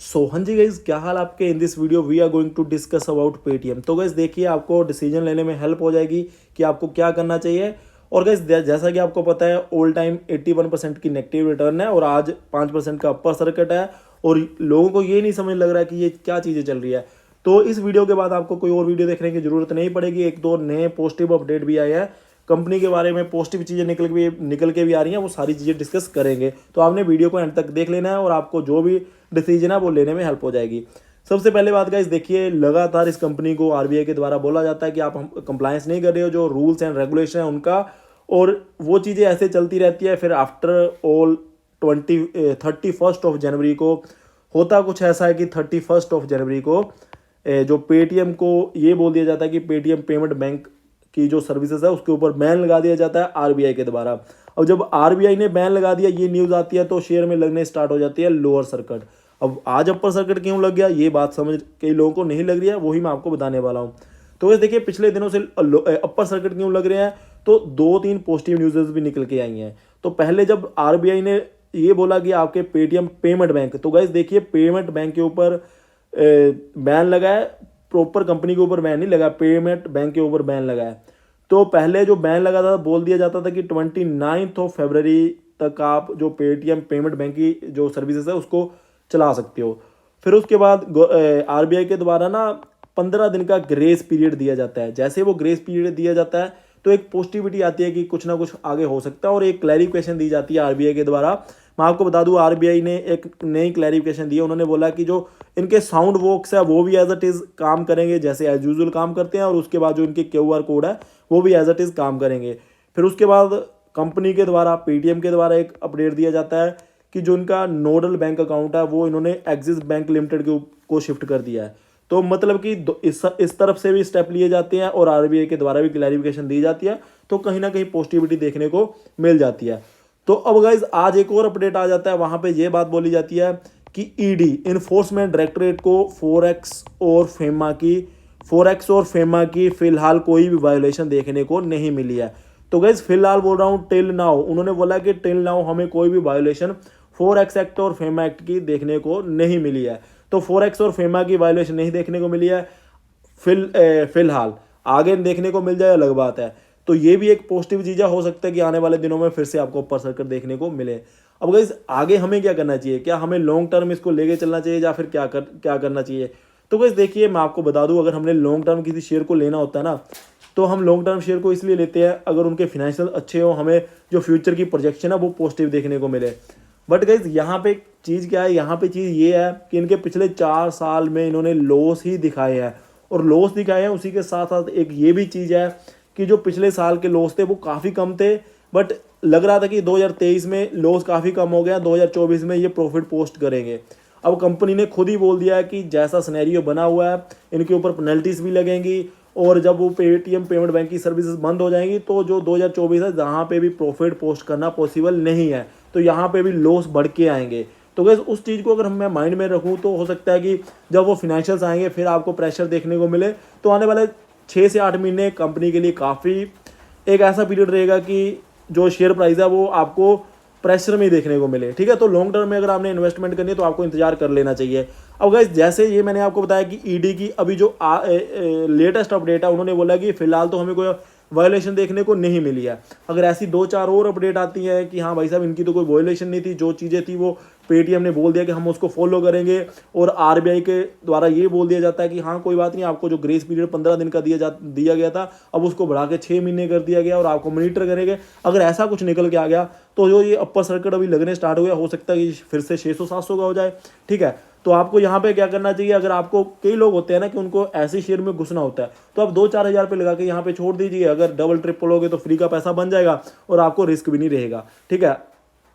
हाँ जी गाइज, क्या हाल आपके। In this video we are going to discuss about Paytm. तो गाइज देखिए, आपको डिसीजन लेने में हेल्प हो जाएगी कि आपको क्या करना चाहिए। और गाइज जैसा कि आपको पता है, ऑल टाइम 81% की नेगेटिव रिटर्न है और आज 5% का अपर सर्किट है। और लोगों को ये नहीं समझ लग रहा है कि ये क्या चीज़ें चल रही है। तो इस वीडियो के बाद आपको कोई और वीडियो देखने की जरूरत नहीं पड़ेगी। एक दो नए पॉजिटिव अपडेट भी आए हैं कंपनी के बारे में, पॉजिटिव चीज़ें निकल के भी आ रही हैं, वो सारी चीज़ें डिस्कस करेंगे। तो आपने वीडियो को एंड तक देख लेना है और आपको जो भी डिसीजन है वो लेने में हेल्प हो जाएगी। सबसे पहले बात गाइस देखिए, लगातार इस कंपनी को आरबीआई के द्वारा बोला जाता है कि आप कंप्लायंस नहीं कर रहे हो जो रूल्स एंड रेगुलेशन है उनका, और वो चीज़ें ऐसे चलती रहती है। फिर आफ्टर ऑल 31 को होता कुछ ऐसा है कि 31 को जो पेटीएम को ये बोल दिया जाता है कि पेटीएम पेमेंट बैंक की जो सर्विसेज है उसके ऊपर बैन लगा दिया जाता है आरबीआई के द्वारा। अब जब आरबीआई ने बैन लगा दिया, ये न्यूज़ आती है तो शेयर में लगने स्टार्ट हो जाती है लोअर सर्किट। अब आज अपर सर्किट क्यों लग गया, ये बात समझ कई लोगों को नहीं लग रही है, वही मैं आपको बताने वाला हूँ। तो वैसे देखिए, पिछले दिनों से अपर सर्किट क्यों लग रहे हैं, तो दो तीन पॉजिटिव न्यूज़ भी निकल के आई हैं। तो पहले जब आरबीआई ने ये बोला कि आपके पेटीएम पेमेंट बैंक, तो गाइस देखिए, पेमेंट बैंक के ऊपर बैन लगा है, प्रॉपर कंपनी के ऊपर बैन नहीं लगा, पेमेंट बैंक के ऊपर बैन लगा है। तो पहले जो बैन लगा था, बोल दिया जाता था कि 29 फरवरी तक आप जो पेटीएम पेमेंट बैंक की जो सर्विसेज है उसको चला सकते हो। फिर उसके बाद आरबीआई के द्वारा ना 15 दिन का ग्रेस पीरियड दिया जाता है। जैसे वो ग्रेस पीरियड दिया जाता है तो एक पॉजिटिविटी आती है कि कुछ ना कुछ आगे हो सकता है, और एक क्लैरिफिकेशन दी जाती है आरबीआई के द्वारा। मैं आपको बता दूं, आरबीआई ने एक नई क्लैरिफिकेशन दी है। उन्होंने बोला कि जो इनके साउंड वर्क्स है वो भी एज इट इज़ काम करेंगे जैसे एज यूजुअल काम करते हैं, और उसके बाद जो इनके क्यूआर कोड है वो भी एज इट इज़ काम करेंगे। फिर उसके बाद कंपनी के द्वारा, पेटीएम के द्वारा एक अपडेट दिया जाता है कि जो इनका नोडल बैंक अकाउंट है वो इन्होंने एक्सिस बैंक लिमिटेड को शिफ्ट कर दिया है। तो मतलब कि इस तरफ से भी स्टेप लिए जाते हैं और आरबीआई के द्वारा भी क्लैरिफिकेशन दी जाती है, तो कहीं ना कहीं पॉजिटिविटी देखने को मिल जाती है। तो अब गाइज आज एक और अपडेट आ जाता है, वहां पे ये बात बोली जाती है कि ईडी इन्फोर्समेंट डायरेक्टरेट को फोरेक्स और फेमा की फिलहाल कोई भी वायोलेशन देखने को नहीं मिली है। तो गाइज फिलहाल बोल रहा हूँ, टिल नाउ, उन्होंने बोला कि टिल नाउ हमें कोई भी वायोलेशन फोरेक्स एक्ट और फेमा एक्ट की देखने को नहीं मिली है। तो फोरेक्स और फेमा की वायोलेशन नहीं देखने को मिली है फिलहाल। आगे देखने को मिल जाए अलग बात है। तो ये भी एक पॉजिटिव चीज़ हो सकता है कि आने वाले दिनों में फिर से आपको अपर सर्किट देखने को मिले। अब गाइस आगे हमें क्या करना चाहिए, क्या हमें लॉन्ग टर्म इसको लेके चलना चाहिए या फिर क्या करना चाहिए। तो गाइस देखिए, मैं आपको बता दूं, अगर हमने लॉन्ग टर्म किसी शेयर को लेना होता है ना, तो हम लॉन्ग टर्म शेयर को इसलिए लेते हैं अगर उनके फिनेंशियल अच्छे हो, हमें जो फ्यूचर की प्रोजेक्शन है वो पॉजिटिव देखने को मिले। बट गाइज यहाँ पे चीज़ क्या है, यहाँ पे चीज़ ये है कि इनके पिछले 4 साल में इन्होंने लॉस ही दिखाए हैं, और लॉस दिखाए हैं। उसी के साथ साथ एक ये भी चीज़ है कि जो पिछले साल के लॉस थे वो काफ़ी कम थे, बट लग रहा था कि 2023 में लॉस काफ़ी कम हो गया, 2024 में ये प्रॉफिट पोस्ट करेंगे। अब कंपनी ने खुद ही बोल दिया है कि जैसा सिनेरियो बना हुआ है इनके ऊपर पेनल्टीज भी लगेंगी, और जब वो पेटीएम पेमेंट बैंक की सर्विसेज बंद हो जाएंगी तो जो 2024 है जहाँ पे भी प्रॉफिट पोस्ट करना पॉसिबल नहीं है, तो यहाँ पे भी लॉस बढ़ के आएंगे। तो गैस उस चीज़ को अगर मैं माइंड में रखूँ तो हो सकता है कि जब वो फिनेंशियल्स आएंगे फिर आपको प्रेशर देखने को मिले। तो आने वाले 6 से 8 महीने कंपनी के लिए काफ़ी एक ऐसा पीरियड रहेगा कि जो शेयर प्राइस है वो आपको प्रेशर में ही देखने को मिले। ठीक है, तो लॉन्ग टर्म में अगर आपने इन्वेस्टमेंट करनी है तो आपको इंतजार कर लेना चाहिए। अब गाइस जैसे ये मैंने आपको बताया कि ईडी की अभी जो लेटेस्ट अपडेट है, उन्होंने बोला कि फिलहाल तो हमें कोई वायोलेशन देखने को नहीं मिली है। अगर ऐसी 2-4 और अपडेट आती है कि हाँ भाई साहब इनकी तो कोई वायोलेशन नहीं थी, जो चीज़ें थी वो पेटीएम ने बोल दिया कि हम उसको फॉलो करेंगे, और आरबीआई के द्वारा ये बोल दिया जाता है कि हाँ कोई बात नहीं, आपको जो ग्रेस पीरियड 15 दिन का दिया गया था अब उसको बढ़ा के 6 महीने कर दिया गया और आपको मॉनिटर करेंगे। अगर ऐसा कुछ निकल के आ गया तो जो ये अपर सर्किट अभी लगने स्टार्ट हो गया, हो सकता है कि फिर से 600-700 का हो जाए। ठीक है, तो आपको यहाँ पे क्या करना चाहिए, अगर आपको कई लोग होते हैं ना कि उनको ऐसे शेयर में घुसना होता है, तो आप 2-4 हज़ार पे लगा के यहाँ पे छोड़ दीजिए। अगर डबल ट्रिपल हो गए तो फ्री का पैसा बन जाएगा और आपको रिस्क भी नहीं रहेगा। ठीक है,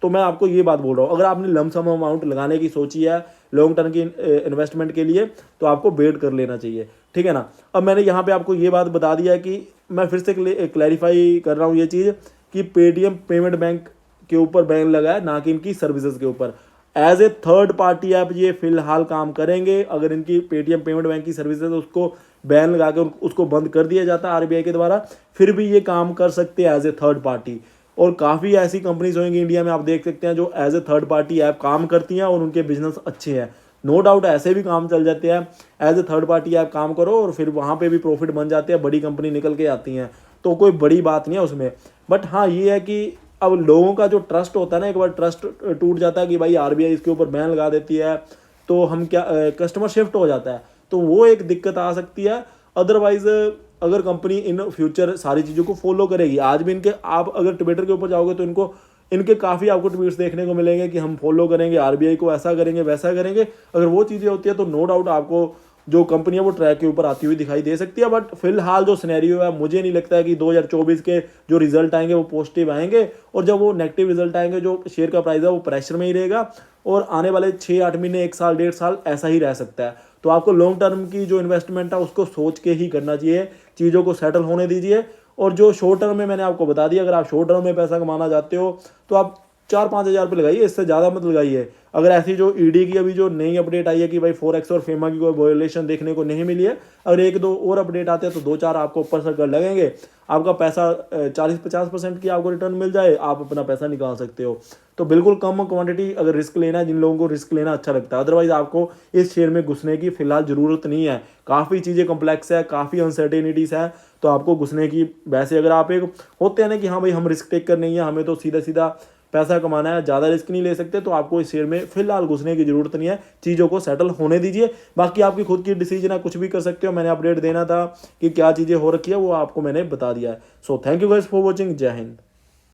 तो मैं आपको ये बात बोल रहा हूँ, अगर आपने लमसम अमाउंट लगाने की सोची है लॉन्ग टर्म की इन्वेस्टमेंट के लिए तो आपको वेट कर लेना चाहिए। ठीक है ना। अब मैंने यहाँ पे आपको ये बात बता दिया है कि मैं फिर से क्लैरिफाई कर रहा हूँ ये चीज़ कि पेटीएम पेमेंट बैंक के ऊपर बैन लगा है, ना कि इनकी सर्विसेज के ऊपर। As a third party app ये फिलहाल काम करेंगे। अगर इनकी पेटीएम पेमेंट बैंक की सर्विसेज उसको बैन लगा के उसको बंद कर दिया जाता है आरबीआई के द्वारा, फिर भी ये काम कर सकते हैं एज ए थर्ड पार्टी। और काफ़ी ऐसी कंपनीज होंगी इंडिया में, आप देख सकते हैं, जो as a third party app काम करती हैं और उनके बिजनेस अच्छे हैं। नो डाउट ऐसे भी काम चल जाते हैं, एज ए थर्ड पार्टी आप काम करो और फिर वहाँ पे भी प्रॉफिट बन जाते हैं, बड़ी कंपनी निकल के आती हैं, तो कोई बड़ी बात नहीं है उसमें। बट हाँ ये है कि अब लोगों का जो ट्रस्ट होता है ना, एक बार ट्रस्ट टूट जाता है कि भाई आरबीआई इसके ऊपर बैन लगा देती है, तो हम क्या कस्टमर शिफ्ट हो जाता है, तो वो एक दिक्कत आ सकती है। अदरवाइज अगर कंपनी इन फ्यूचर सारी चीज़ों को फॉलो करेगी, आज भी इनके आप अगर ट्विटर के ऊपर जाओगे तो इनके काफ़ी आपको ट्वीट्स देखने को मिलेंगे कि हम फॉलो करेंगे आरबीआई को, ऐसा करेंगे वैसा करेंगे। अगर वो चीज़ें होती है तो नो डाउट आपको जो कंपनी है वो ट्रैक के ऊपर आती हुई दिखाई दे सकती है। बट फिलहाल जो सिनेरियो है, मुझे नहीं लगता है कि 2024 के जो रिजल्ट आएंगे वो पॉजिटिव आएंगे, और जब वो नेगेटिव रिजल्ट आएंगे जो शेयर का प्राइस है वो प्रेशर में ही रहेगा, और आने वाले 6-8 महीने, 1 साल 1.5 साल ऐसा ही रह सकता है। तो आपको लॉन्ग टर्म की जो इन्वेस्टमेंट है उसको सोच के ही करना चाहिए, चीज़ों को सेटल होने दीजिए। और जो शॉर्ट टर्म में मैंने आपको बता दिया, अगर आप शॉर्ट टर्म में पैसा कमाना चाहते हो तो आप 4-5 हज़ार रुपये लगाइए, इससे ज़्यादा मत लगाइए। अगर ऐसी जो ईडी की अभी जो नई अपडेट आई है कि भाई फोरेक्स और फेमा की कोई वायोलेशन देखने को नहीं मिली है, अगर 1-2 और अपडेट आते हैं तो 2-4 आपको ऊपर से कर लगेंगे, आपका पैसा 40-50% की आपको रिटर्न मिल जाए, आप अपना पैसा निकाल सकते हो। तो बिल्कुल कम क्वांटिटी अगर रिस्क लेना है, जिन लोगों को रिस्क लेना अच्छा लगता है, अदरवाइज आपको इस शेयर में घुसने की फिलहाल ज़रूरत नहीं है। काफ़ी चीज़ें कॉम्प्लेक्स है, काफ़ी अनसर्टेनिटीज़ है, तो आपको घुसने की, वैसे अगर आप एक होते हैं ना कि हाँ भाई हम रिस्क टेकर नहीं है, हमें तो सीधा सीधा पैसा कमाना है, ज़्यादा रिस्क नहीं ले सकते, तो आपको इस शेयर में फिलहाल घुसने की ज़रूरत नहीं है, चीज़ों को सेटल होने दीजिए। बाकी आपकी खुद की डिसीजन है, कुछ भी कर सकते हो। मैंने अपडेट देना था कि क्या चीज़ें हो रखी है वो आपको मैंने बता दिया है। So thank you guys for watching. जय हिंद।